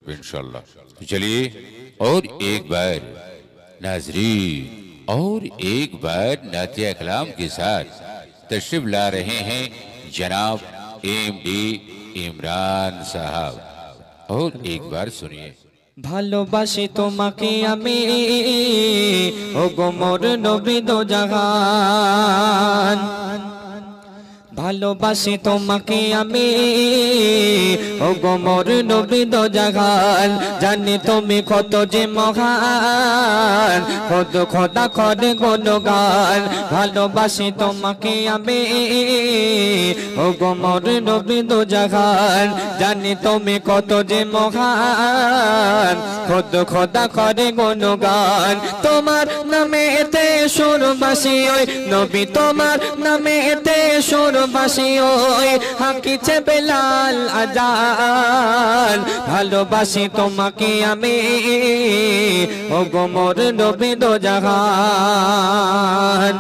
इंशाल्लाह। तो चलिए और एक बार नाज़रीन और एक बार नातिया कलाम के साथ तशरीफ ला रहे हैं जनाब एमडी इमरान साहब और एक बार सुनिए। ভালোবাসি তোমাকে আমি ও গো মোর নবী দো জাহান ভালোবাসি তোমাকে আমি ও গো মোর নবী দো জাহান জানি তুমি কত যে মহান কত খোদা করে গুণগান ভালোবাসি তোমাকে আমি ও গো মোর নবী দো জাহান জানি তুমি কত যে মহান কত খোদা করে গুণগান তোমার নামেতে সুরবাসী ওই নবী তোমার নামেতে সুরবাসী ওই হাকিছে বেলাল আজান ভালোবাসি তোমাকে আমি ও গো মোর নবী দো জাহান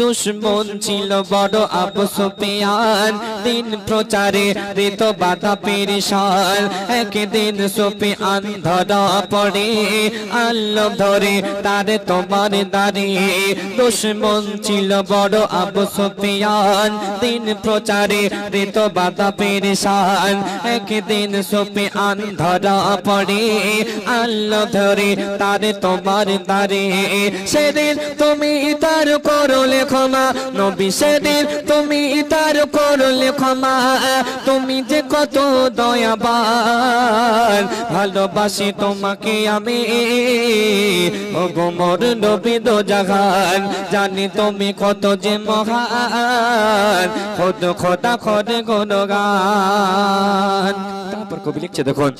দুশ্মন ছিল বড় আবু সুফিয়ান দিন প্রচারে দিত বাধা পেরেশান একদিন সুফিয়ান ধরা পড়ে আল্লাহ ধরে তারে তোমার দাঁড়িয়ে দুশ্মন ছিল বড় আবু সুফিয়ান দিন প্রচারে দিত বাধা পেরেশান একদিন সুফিয়ান ধরা পড়ে আল্লাহ ধরে তারে তোমার দাঁড়িয়ে সেদিন তুমি তার করলে ক্ষমা নবী সেদিন তুমি তার করলে ক্ষমা তুমি যে কত দয়াবান ভালোবাসি তোমাকে আমি ও গো মোর নবী দো জাহান জানি তুমি কত যে মহান খোদ খোদা করে গুণগান তারপর কবি লিখছে দেখুন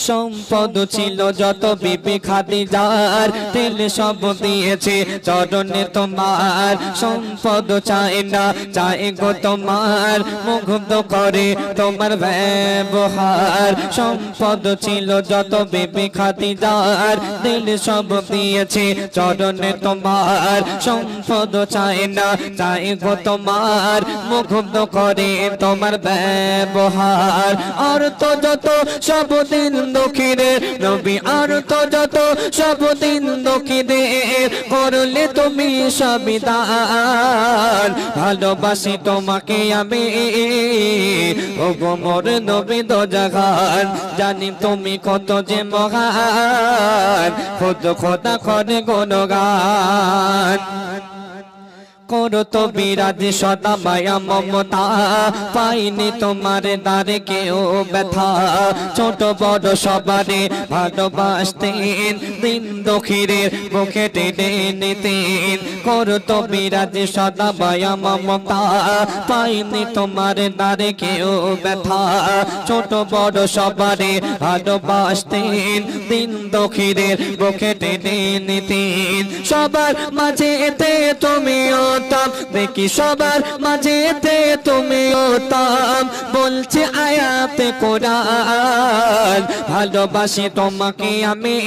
সম্পদ ছিল যত বিবি খাদিজার তেল সব দিয়েছে চরণে তোমার সম্পদ চাই না চাই গো তোমার মুগ্ধ করে তোমার ব্যবহার সম্পদ ছিল যত বিবি খাদিজার তেল সব দিয়েছে চরণে তোমার সম্পদ চাই না চাই গো তোমার মুগ্ধ করে তোমার ব্যবহার আর তো যত সব দিন দুঃখীরে নবী আর তো যত সব দিন দুঃখীরে করলে তুমি সবিদান ভালোবাসি তোমাকে আমি ও গো মোর নবী দো জাহান জানি তুমি কত যে মহান খোদ খোদা করে গুণগান করো তো বিরাজ সদা মায়া মমতা পাইনি তোমার দ্বারে কেউ ব্যথা ছোট বড় সবারে ভালোবাসতেন দিন দুঃখীরের বুকে টেনে নিতেন করো তো বিরাজ সদা মায়া মমতা পাইনি তোমার দ্বারে কেউ ব্যথা ছোট বড় সবারে ভালোবাসতেন দিন দুঃখীরের বুকে টেনে নিতেন সবার মাঝে এতে তুমিও দেখি সবার মাঝেতে তুমিও তাম বলছে আয়াতে কোরআন ভালোবাসি তোমাকে আমি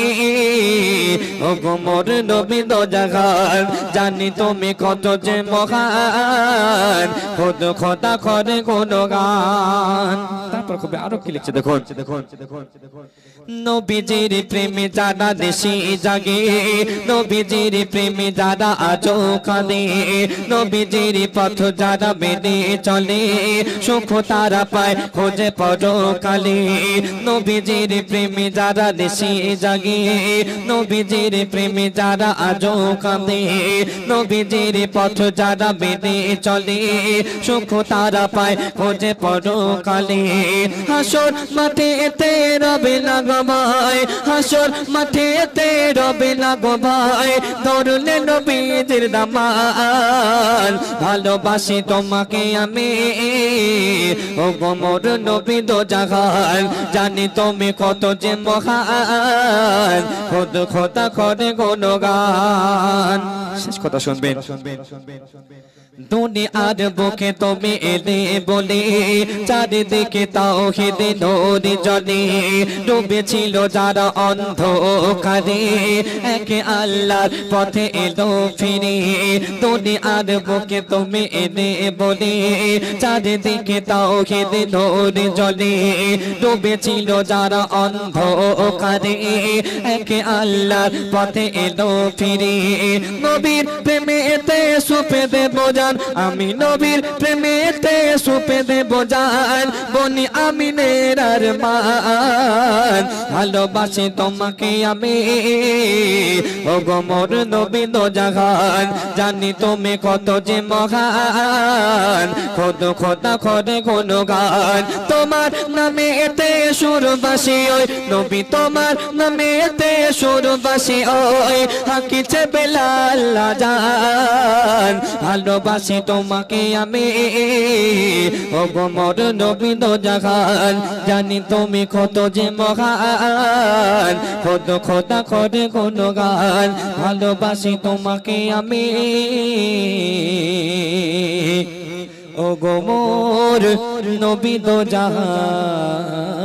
ও গো মোর নবী দো জাহান জানি তুমি কত যে মহান খোদ খোদা করে গুণগান তারপর কবি আরো কি লিখছে দেখুন নবীজির প্রেমে যারা দেশে জাগে নবীজির প্রেমে যারা আজও কাঁদে নবীজির পথ যারা বেঁধে চলে সুখ তারা পায় খোঁজে পরকালে নবীজির প্রেমে যারা দেশে জাগে নবীজির প্রেমে যারা আজও কাঁদে নবীজির পথ যারা বেঁধে চলে সুখ তারা পায় খোঁজে পরকালে হাসর মাঠে এতে রবে না গো ভাই হাসর মাঠে এতে রবে না গো ভাই ধরলে নবীজির দামান ভালোবাসি তোমাকে আমি ও গো মোর নবী দো জাহান জানি তুমি কত যে মহান খোদ খোদা করে গুণগান শেষ কথা শুনবেন দুনিয়ার বুকে তুমি এলে বলে চারিদিকে তাওহীদে নূর জ্বলে ডুবেছিল যারা অন্ধকারে একে আল্লাহর পথে এলো ফিরে দুনিয়ার বুকে তুমি এলে বলে চারিদিকে তাওহীদে নূর জ্বলে ডুবেছিল যারা অন্ধকারে একে আল্লাহর পথে এলো ফিরে নবীর প্রেমেতে সুপে দেব জান আমি নবীর প্রেমেতে সুপে দেব জান বনি আমিনের আরমান ভালোবাসি তোমাকে আমি ও গো মোর নবী দো জাহান জানি তুমি কত যে মহান খোদা খোদা করে গুণগান তোমার নামেতে সুরবাসী ওই নবী তোমার নামেতে সুরবাসী ওই হাকিছে বেলাল জান ভালোবাসি তোমাকে আমি ও গো মোর নবী দো জাহান জানি তুমি কত যে মহান খোদা খোদা করে গুণগান ভালোবাসি তোমাকে আমি ও গো মোর নবী দো জাহান